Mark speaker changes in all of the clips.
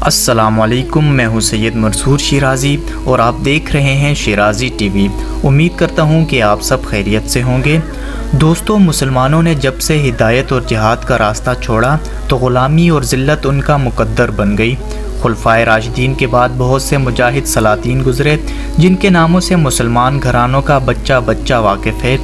Speaker 1: السلام علیکم، میں ہوں سید منصور شیرازی اور آپ دیکھ رہے ہیں شیرازی ٹی وی۔ امید کرتا ہوں کہ آپ سب خیریت سے ہوں گے۔ دوستو، مسلمانوں نے جب سے ہدایت اور جہاد کا راستہ چھوڑا تو غلامی اور ذلت ان کا مقدر بن گئی۔ خلفائے راشدین کے بعد بہت سے مجاہد سلاطین گزرے جن کے ناموں سے مسلمان گھرانوں کا بچہ بچہ واقف ہے،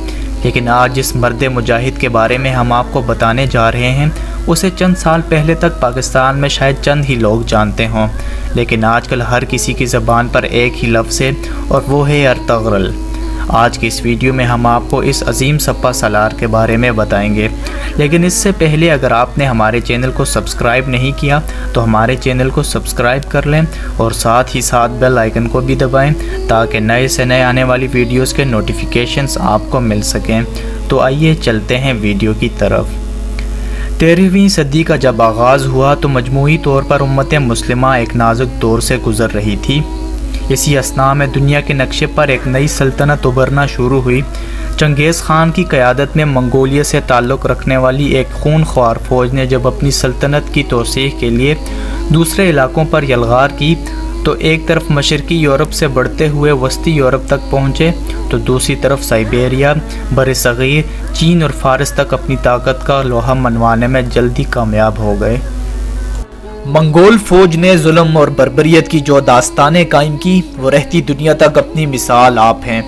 Speaker 1: لیکن آج جس مرد مجاہد کے بارے میں ہم آپ کو بتانے جا رہے ہیں اسے چند سال پہلے تک پاکستان میں شاید چند ہی لوگ جانتے ہوں، لیکن آج کل ہر کسی کی زبان پر ایک ہی لفظ ہے اور وہ ہے ارطغرل۔ آج کی اس ویڈیو میں ہم آپ کو اس عظیم سپہ سالار کے بارے میں بتائیں گے، لیکن اس سے پہلے اگر آپ نے ہمارے چینل کو سبسکرائب نہیں کیا تو ہمارے چینل کو سبسکرائب کر لیں اور ساتھ ہی ساتھ بیل آئیکن کو بھی دبائیں تاکہ نئے سے نئے آنے والی ویڈیوز کے نوٹیفیکیشنز آپ کو مل سکیں۔ تو آئیے چلتے ہیں ویڈیو کی طرف۔ 13ویں صدی کا جب آغاز ہوا تو مجموعی طور پر امت مسلمہ ایک نازک دور سے گزر رہی تھی۔ اسی اثناء میں دنیا کے نقشے پر ایک نئی سلطنت ابھرنا شروع ہوئی۔ چنگیز خان کی قیادت میں منگولیہ سے تعلق رکھنے والی ایک خون خوار فوج نے جب اپنی سلطنت کی توسیع کے لیے دوسرے علاقوں پر یلغار کی تو ایک طرف مشرقی یورپ سے بڑھتے ہوئے وسطی یورپ تک پہنچے تو دوسری طرف سائبیریا، برصغیر، چین اور فارس تک اپنی طاقت کا لوہا منوانے میں جلدی کامیاب ہو گئے۔ منگول فوج نے ظلم اور بربریت کی جو داستانیں قائم کی وہ رہتی دنیا تک اپنی مثال آپ ہیں۔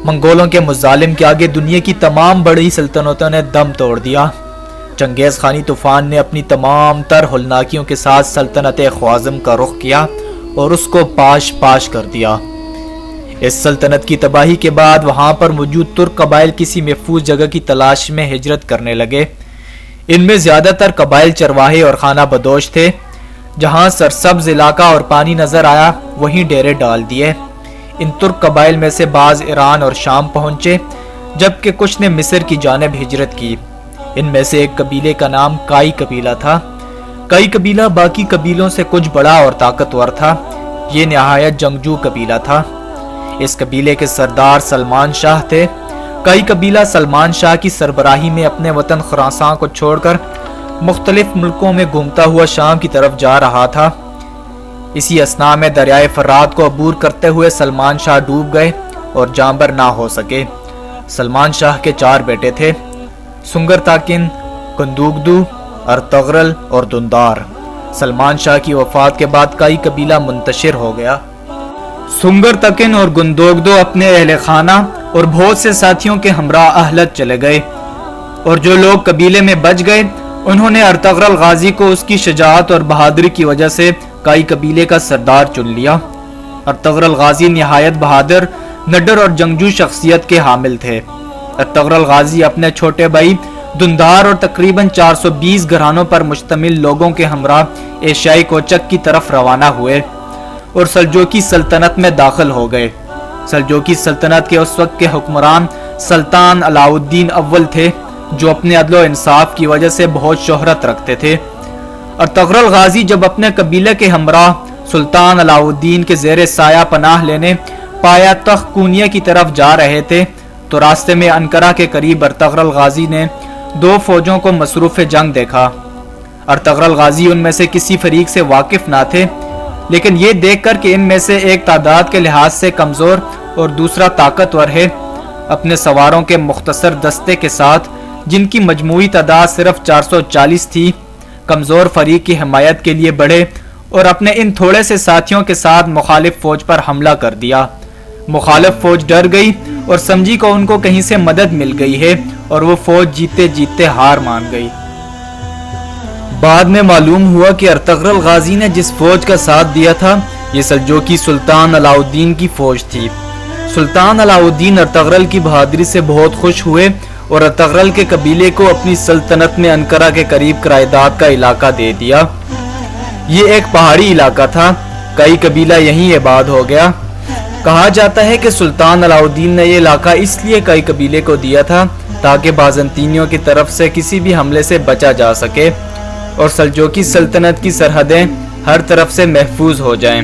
Speaker 1: منگولوں کے مظالم کے آگے دنیا کی تمام بڑی سلطنتوں نے دم توڑ دیا۔ چنگیز خانی طوفان نے اپنی تمام تر ہولناکیوں کے ساتھ سلطنت خوارزم کا رخ کیا اور اس کو پاش پاش کر دیا۔ اس سلطنت کی تباہی کے بعد وہاں پر موجود ترک قبائل کسی محفوظ جگہ کی تلاش میں ہجرت کرنے لگے۔ ان میں زیادہ تر قبائل چرواہے اور خانہ بدوش تھے۔ جہاں سرسبز علاقہ اور پانی نظر آیا وہیں ڈیرے ڈال دیے۔ ان ترک قبائل میں سے بعض ایران اور شام پہنچے جبکہ کچھ نے مصر کی جانب ہجرت کی۔ ان میں سے ایک قبیلے کا نام کائی قبیلہ تھا۔ کائی قبیلہ باقی قبیلوں سے کچھ بڑا اور طاقتور تھا۔ یہ نہایت جنگجو قبیلہ تھا۔ اس قبیلے کے سردار سلمان شاہ تھے۔ کائی قبیلہ سلمان شاہ کی سربراہی میں اپنے وطن خراساں کو چھوڑ کر مختلف ملکوں میں گھومتا ہوا شام کی طرف جا رہا تھا۔ اسی اثناء میں دریائے فرات کو عبور کرتے ہوئے سلمان شاہ ڈوب گئے اور جانبر نہ ہو سکے۔ سلمان شاہ کے 4 بیٹے تھے: سنگر تاکن، گندوگدو، ارطغرل اور دندار۔ سلمان شاہ کی وفات کے بعد کائی قبیلہ منتشر ہو گیا۔ سنگر تکن اور گندوگدو اپنے اہل خانہ اور بہت سے ساتھیوں کے ہمراہ اہلت چلے گئے، اور جو لوگ قبیلے میں بچ گئے انہوں نے ارطغرل غازی کو اس کی شجاعت اور بہادری کی وجہ سے کائی قبیلے کا سردار چن لیا۔ ارطغرل غازی نہایت بہادر، نڈر اور جنگجو شخصیت کے حامل تھے۔ ارطغرل غازی اپنے چھوٹے بھائی دندار اور تقریباً 420 گھرانوں پر مشتمل لوگوں کے ہمراہ ایشیائی کوچک کی طرف روانہ ہوئے اور سلجوقی سلطنت میں داخل ہو گئے۔ سلجوقی سلطنت کے اس وقت کے حکمران سلطان علاؤ الدین اول تھے جو اپنے عدل و انصاف کی وجہ سے بہت شہرت رکھتے تھے۔ ارطغرل غازی جب اپنے قبیلے کے ہمراہ سلطان علاؤ الدین کے زیر سایہ پناہ لینے پایا تخت کونیا کی طرف جا رہے تھے تو راستے میں انقرہ کے قریب ارطغرل غازی نے 2 فوجوں کو مصروف جنگ دیکھا۔ ارطغرل غازی ان میں سے کسی فریق سے واقف نہ تھے، لیکن یہ دیکھ کر کہ ان میں سے ایک تعداد کے لحاظ سے کمزور اور دوسرا طاقتور ہے، اپنے سواروں کے مختصر دستے کے ساتھ جن کی مجموعی تعداد صرف 440 تھی، کمزور فریق کی حمایت کے لیے بڑھے اور اپنے ان تھوڑے سے ساتھیوں کے ساتھ مخالف فوج پر حملہ کر دیا۔ مخالف فوج ڈر گئی اور سمجھی کو ان کو کہیں سے مدد مل گئی ہے اور وہ فوج جیتے جیتے ہار مان گئی۔ بعد میں معلوم ہوا کہ ارطغرل غازی نے جس فوج کا ساتھ دیا تھا یہ سلجوقی سلطان علاؤ الدین کی فوج تھی۔ سلطان علاؤ الدین ارطغرل کی بہادری سے بہت خوش ہوئے اور ارطغرل کے قبیلے کو اپنی سلطنت میں انقرہ کے قریب کرائیداد کا علاقہ دے دیا۔ یہ ایک پہاڑی علاقہ تھا، کئی قبیلہ یہیں آباد ہو گیا۔ کہا جاتا ہے کہ سلطان علاؤ الدین نے یہ علاقہ اس لیے کئی قبیلے کو دیا تھا تاکہ بازنطینیوں کی طرف سے کسی بھی حملے سے بچا جا سکے اور سلجوقی سلطنت کی سرحدیں ہر طرف سے محفوظ ہو جائیں۔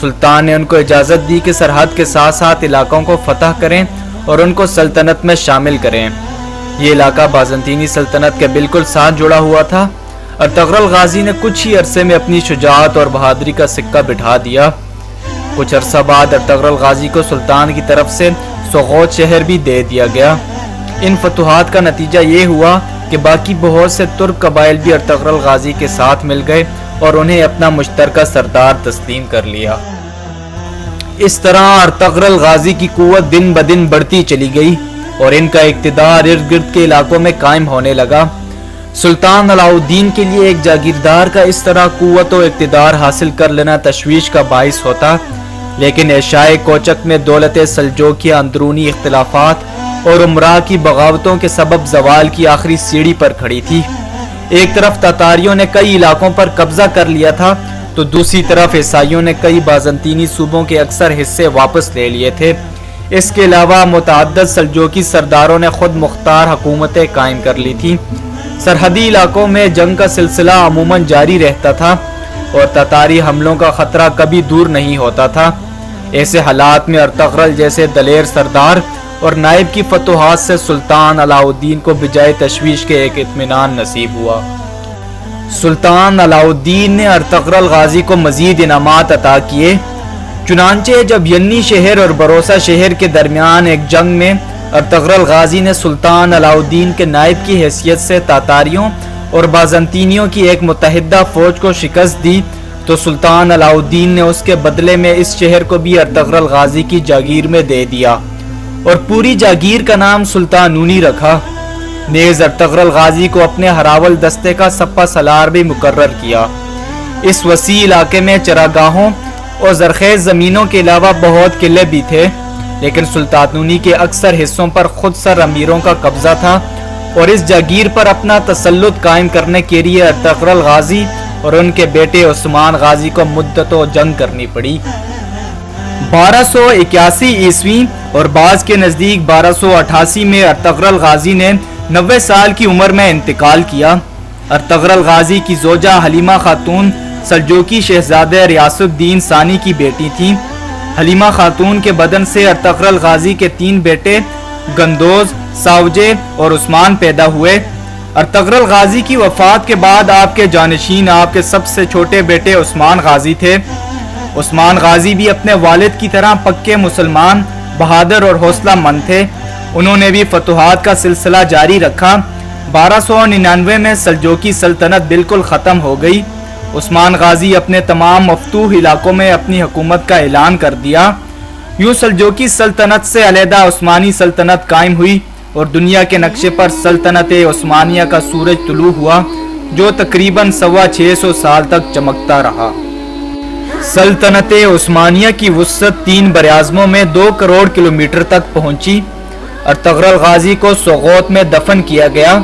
Speaker 1: سلطان نے ان کو اجازت دی کہ سرحد کے ساتھ ساتھ علاقوں کو فتح کریں اور ان کو سلطنت میں شامل کریں۔ یہ علاقہ بازنطینی سلطنت کے بالکل ساتھ جڑا ہوا تھا۔ ارطغرل غازی نے کچھ ہی عرصے میں اپنی شجاعت اور بہادری کا سکہ بٹھا دیا۔ کچھ عرصہ بعد ارطغرل غازی کو سلطان کی طرف سے سوغوت شہر بھی دے دیا گیا۔ ان فتوحات کا نتیجہ یہ ہوا کہ باقی بہت سے ترک قبائل بھی ارطغرل غازی کے ساتھ مل گئے اور انہیں اپنا مشترکہ سردار تسلیم کر لیا۔ اس طرح ارطغرل غازی کی قوت دن بدن بڑھتی چلی گئی اور ان کا اقتدار ارد گرد کے علاقوں میں قائم ہونے لگا۔ سلطان علاء الدین کے لیے ایک جاگیردار کا اس طرح قوت و اقتدار حاصل کر لینا تشویش کا باعث ہوتا، لیکن ایشائے کوچک میں دولت سلجوکیہ اندرونی اختلافات اور امراء کی بغاوتوں کے سبب زوال کی آخری سیڑھی پر کھڑی تھی۔ ایک طرف تاتاریوں نے کئی علاقوں پر قبضہ کر لیا تھا تو دوسری طرف عیسائیوں نے کئی بازنطینی صوبوں کے اکثر حصے واپس لے لیے تھے۔ اس کے علاوہ متعدد سلجوکی سرداروں نے خود مختار حکومتیں قائم کر لی تھیں۔ سرحدی علاقوں میں جنگ کا سلسلہ عموماً جاری رہتا تھا اور تاتاری حملوں کا خطرہ کبھی دور نہیں ہوتا تھا۔ ایسے حالات میں ارطغرل جیسے دلیر سردار اور نائب کی فتوحات سے سلطان علاء الدین کو بجائے تشویش کے ایک اطمینان نصیب ہوا۔ سلطان علاء الدین نے ارطغرل غازی کو مزید انعامات عطا کیے۔ چنانچہ جب ینی شہر اور بروسہ شہر کے درمیان ایک جنگ میں ارطغرل غازی نے سلطان علاء الدین کے نائب کی حیثیت سے تاتاریوں اور بازنطینیوں کی ایک متحدہ فوج کو شکست دی تو سلطان علاء الدین نے اس کے بدلے میں اس شہر کو بھی ارطغرل غازی کی جاگیر میں دے دیا اور پوری جاگیر کا نام سلطانونی رکھا۔ نیز ارطغرل غازی کو اپنے ہراول دستے کا سپہ سالار بھی مقرر کیا۔ اس وسیع علاقے میں چراگاہوں اور زرخیز زمینوں کے علاوہ بہت قلعے بھی تھے، لیکن سلطانونی کے اکثر حصوں پر خود سر امیروں کا قبضہ تھا اور اس جاگیر پر اپنا تسلط قائم کرنے کے لیے ارطغرل غازی اور ان کے بیٹے عثمان غازی کو مدتوں جنگ کرنی پڑی۔ 1281 عیسوی اور بعض کے نزدیک 1288 میں ارطغرل غازی نے 90 سال کی عمر میں انتقال کیا۔ ارطغرل غازی کی زوجہ حلیمہ خاتون سلجوکی شہزادہ ریاض الدین ثانی کی بیٹی تھیں۔ حلیمہ خاتون کے بدن سے ارطغرل غازی کے 3 بیٹے گندوز، ساوجے اور عثمان پیدا ہوئے۔ ارطغرل غازی کی وفات کے بعد آپ کے جانشین آپ کے سب سے چھوٹے بیٹے عثمان غازی تھے۔ عثمان غازی بھی اپنے والد کی طرح پکے مسلمان، بہادر اور حوصلہ مند تھے۔ انہوں نے بھی فتوحات کا سلسلہ جاری رکھا۔ 1299 میں سلجوکی سلطنت بالکل ختم ہو گئی۔ عثمان غازی اپنے تمام مفتوح علاقوں میں اپنی حکومت کا اعلان کر دیا۔ یوں سلجوکی سلطنت سے علیحدہ عثمانی سلطنت قائم ہوئی اور دنیا کے نقشے پر سلطنت عثمانیہ کا سورج طلوع ہوا، جو تقریباً 650 سال تک چمکتا رہا۔ سلطنت عثمانیہ کی وسعت 3 براعظموں میں 2 کروڑ کلومیٹر تک پہنچی۔ ارطغرل غازی کو سوغوت میں دفن کیا گیا،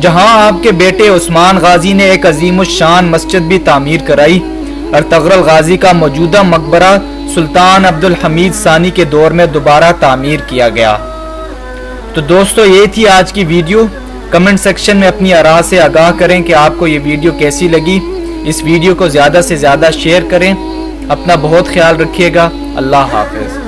Speaker 1: جہاں آپ کے بیٹے عثمان غازی نے ایک عظیم الشان مسجد بھی تعمیر کرائی۔ ارطغرل غازی کا موجودہ مقبرہ سلطان عبد الحمید ثانی کے دور میں دوبارہ تعمیر کیا گیا۔ تو دوستو، یہ تھی آج کی ویڈیو۔ کمنٹ سیکشن میں اپنی آراء سے آگاہ کریں کہ آپ کو یہ ویڈیو کیسی لگی۔ اس ویڈیو کو زیادہ سے زیادہ شیئر کریں۔ اپنا بہت خیال رکھیے گا۔ اللہ حافظ۔